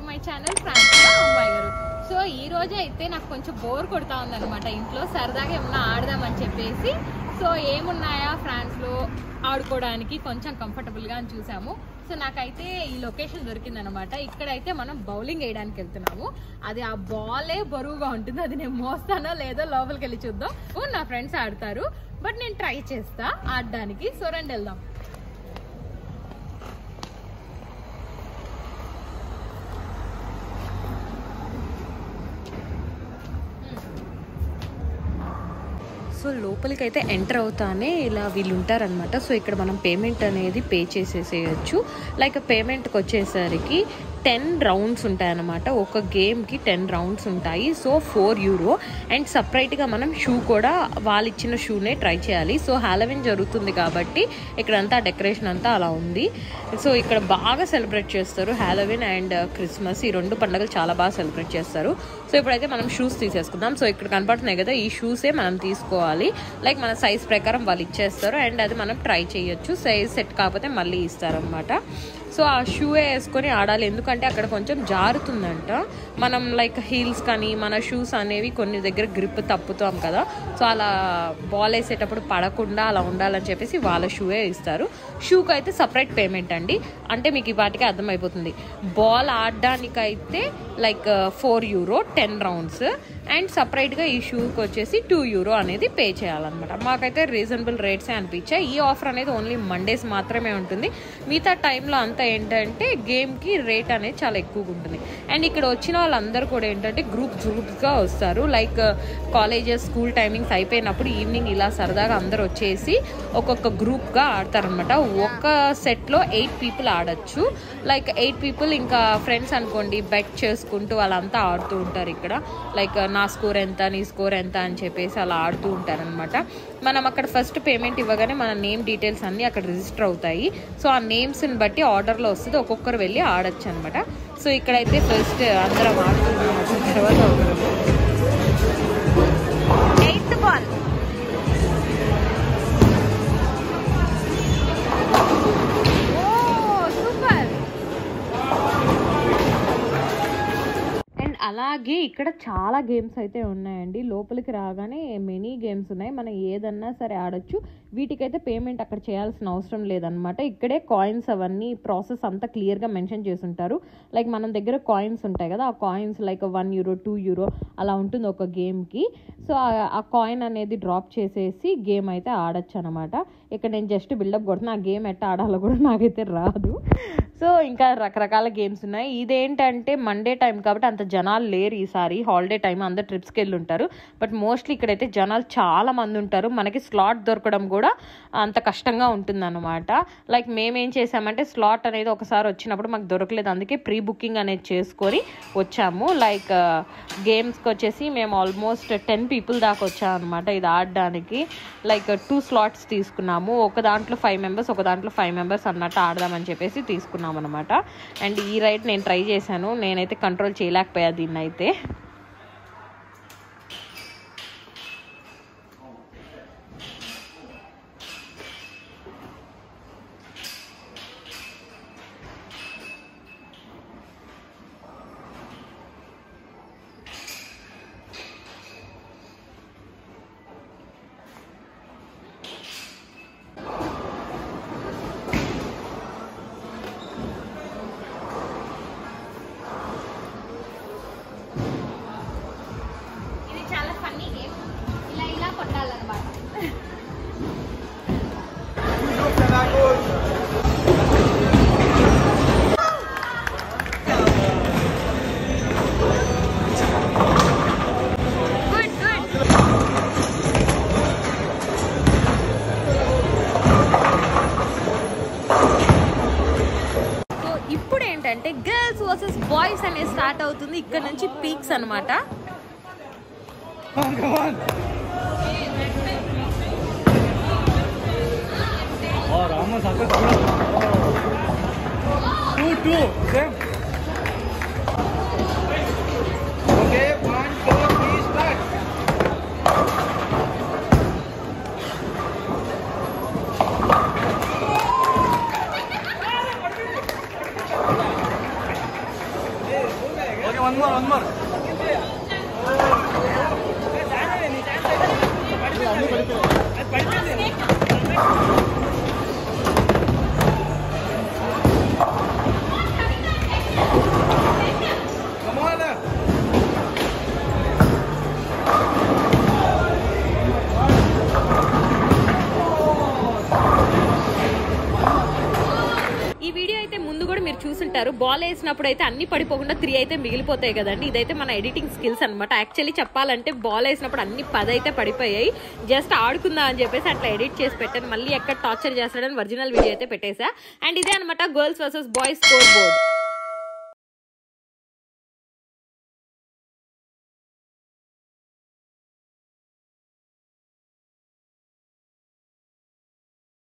To my channel ఫ్రాన్స్లోఅమ్మాయిగారు. So ఈ రోజు అయితే నాకు కొంచెం బోర్ కొడతా ఉందన్నమాట. ఇంట్లో సరదాగా ఏమన్నా ఆడదామని చెప్పేసి సో ఏమున్నాయా ఫ్రాన్స్లో ఆడుకోవడానికి కొంచెం కంఫర్టబుల్గా అని చూసాము. సో నాకైతే ఈ లొకేషన్ దొరికిందనమాట. ఇక్కడైతే మనం బౌలింగ్ వేయడానికి వెళ్తున్నాము. అది ఆ బాలే బరువుగా ఉంటుంది, అది నేను మోస్తానో లేదో లోపలికి వెళ్ళి చూద్దాం. నా ఫ్రెండ్స్ ఆడతారు, బట్ నేను ట్రై చేస్తా ఆడడానికి. సో రండి వెళ్దాం. సో లోపలికి అయితే ఎంటర్ అవుతానే ఇలా వీళ్ళు ఉంటారనమాట. సో ఇక్కడ మనం పేమెంట్ అనేది పే చేసేసేయచ్చు. లైక్ పేమెంట్కి వచ్చేసరికి 10 రౌండ్స్ ఉంటాయన్నమాట. ఒక గేమ్కి 10 రౌండ్స్ ఉంటాయి. సో €4 అండ్ సపరేట్గా మనం షూ కూడా వాళ్ళు ఇచ్చిన షూనే ట్రై చేయాలి. సో హాలోవీన్ జరుగుతుంది కాబట్టి ఇక్కడంతా డెకరేషన్ అంతా అలా ఉంది. సో ఇక్కడ బాగా సెలబ్రేట్ చేస్తారు హాలోవీన్ అండ్ క్రిస్మస్. ఈ 2 పండుగలు చాలా బాగా సెలబ్రేట్ చేస్తారు. సో ఇప్పుడైతే మనం షూస్ తీసేసుకుందాం. సో ఇక్కడ కనపడుతున్నాయి కదా, ఈ షూసే మనం తీసుకోవాలి. లైక్ మన సైజ్ ప్రకారం వాళ్ళు ఇచ్చేస్తారు అండ్ అది మనం ట్రై చేయొచ్చు. సైజ్ సెట్ కాకపోతే మళ్ళీ ఇస్తారనమాట. సో ఆ షూ వేసుకొని ఆడాలి, ఎందుకంటే అక్కడ కొంచెం జారుతుందంట. మనం లైక్ హీల్స్ కానీ మన షూస్ అనేవి కొన్ని దగ్గర గ్రిప్ తప్పుతాం కదా, సో అలా బాల్ వేసేటప్పుడు పడకుండా అలా ఉండాలని చెప్పేసి వాళ్ళ షూవే ఇస్తారు. షూకి అయితే సపరేట్ పేమెంట్ అండి. అంటే మీకు ఈ పాటికి అర్థమైపోతుంది. బాల్ ఆడడానికైతే లైక్ €4 10 రౌండ్స్ అండ్ సపరేట్గా ఈ షూకి వచ్చేసి €2 అనేది పే చేయాలన్నమాట. మాకైతే రీజనబుల్ రేట్సే అనిపించాయి. ఈ ఆఫర్ అనేది ఓన్లీ మండేస్ మాత్రమే ఉంటుంది. మిగతా టైంలో అంతా ఏంటంటే గేమ్కి రేట్ అనేది చాలా ఎక్కువగా ఉంటుంది. అండ్ ఇక్కడ వచ్చిన వాళ్ళందరూ కూడా ఏంటంటే గ్రూప్స్గా వస్తారు. లైక్ కాలేజెస్ స్కూల్ టైమింగ్స్ అయిపోయినప్పుడు ఈవినింగ్ ఇలా సరదాగా అందరు వచ్చేసి ఒక్కొక్క గ్రూప్గా ఆడతారనమాట. ఒక సెట్లో 8 పీపుల్ ఆడచ్చు. లైక్ 8 పీపుల్ ఇంకా ఫ్రెండ్స్ అనుకోండి, బెట్ చేసుకుంటూ వాళ్ళంతా ఆడుతూ ఉంటారు ఇక్కడ. లైక్ నా స్కోర్ ఎంత, నీ స్కోర్ ఎంత అని చెప్పేసి అలా ఆడుతూ ఉంటారనమాట. మనం అక్కడ ఫస్ట్ పేమెంట్ ఇవ్వగానే మన నేమ్ డీటెయిల్స్ అన్నీ అక్కడ రిజిస్టర్ అవుతాయి. సో ఆ నేమ్స్ని బట్టి ఆర్డర్లో వస్తుంది, ఒక్కొక్కరు వెళ్ళి ఆడచ్చు అనమాట. సో ఇక్కడైతే ఫస్ట్ అందరం ఆడుతున్నాం. తర్వాత 8th బాల్ అలాగే ఇక్కడ చాలా గేమ్స్ అయితే ఉన్నాయండి. లోపలికి రాగానే మెనీ గేమ్స్ ఉన్నాయి, మనం ఏదన్నా సరే ఆడొచ్చు. వీటికైతే పేమెంట్ అక్కడ చేయాల్సిన అవసరం లేదనమాట. ఇక్కడే కాయిన్స్ అవన్నీ ప్రాసెస్ అంతా క్లియర్గా మెన్షన్ చేసి ఉంటారు. లైక్ మన దగ్గర కాయిన్స్ ఉంటాయి కదా, ఆ కాయిన్స్ లైక్ €1 €2 అలా ఉంటుంది ఒక గేమ్కి. సో ఆ కాయిన్ అనేది డ్రాప్ చేసేసి గేమ్ అయితే ఆడచ్చు అనమాట. ఇక్కడ నేను జస్ట్ బిల్డప్ కొడుతున్నా, ఆ గేమ్ ఎట్లా ఆడాలో కూడా నాకైతే రాదు. సో ఇంకా రకరకాల గేమ్స్ ఉన్నాయి. ఇదేంటంటే మండే టైం కాబట్టి అంత జనాలు లేరు ఈసారి, హాలిడే టైం, అందరు ట్రిప్స్కి వెళ్ళి ఉంటారు. బట్ మోస్ట్లీ ఇక్కడైతే జనాలు చాలా మంది ఉంటారు. మనకి స్లాట్ దొరకడం కూడా అంత కష్టంగా ఉంటుందన్నమాట. లైక్ మేమేం చేసామంటే స్లాట్ అనేది ఒకసారి వచ్చినప్పుడు మాకు దొరకలేదు, అందుకే ప్రీ బుకింగ్ అనేది చేసుకొని వచ్చాము. లైక్ గేమ్స్కి వచ్చేసి మేము ఆల్మోస్ట్ 10 పీపుల్ దాకా వచ్చాము అనమాట ఇది ఆడడానికి. లైక్ 2 స్లాట్స్ తీసుకున్నాము, ఒక దాంట్లో 5 మెంబర్స్, ఒక దాంట్లో 5 మెంబర్స్ అన్నట్టు ఆడదామని చెప్పేసి తీసుకున్నాము అనమాట. అండ్ ఈ రైడ్ నేను ట్రై చేశాను, నేనైతే కంట్రోల్ చేయలేకపోయా దీన్ని అయితే. అంటే గర్ల్స్ వర్సెస్ బాయ్స్ అనేది స్టార్ట్ అవుతుంది. ఇక్కడ నుంచి పీక్స్ అనమాట. చూసుంటారు బాల్ వేసినప్పుడు అయితే అన్ని పడిపోకుండా 3 అయితే మిగిలిపోతాయి కదండి. ఇదైతే మన ఎడిటింగ్ స్కిల్స్ అనమాట. యాక్చువల్లీ చెప్పాలంటే బాల్ వేసినప్పుడు అన్ని 10 అయితే పడిపోయాయి. జస్ట్ ఆడుకుందా అని చెప్పేసి అట్లా ఎడిట్ చేసి పెట్టాను. మళ్ళీ ఎక్కడ టార్చర్ చేస్తాడని ఒరిజినల్ వీడియో అయితే పెట్టేసా. అండ్ ఇదే అనమాట girls versus boys score board.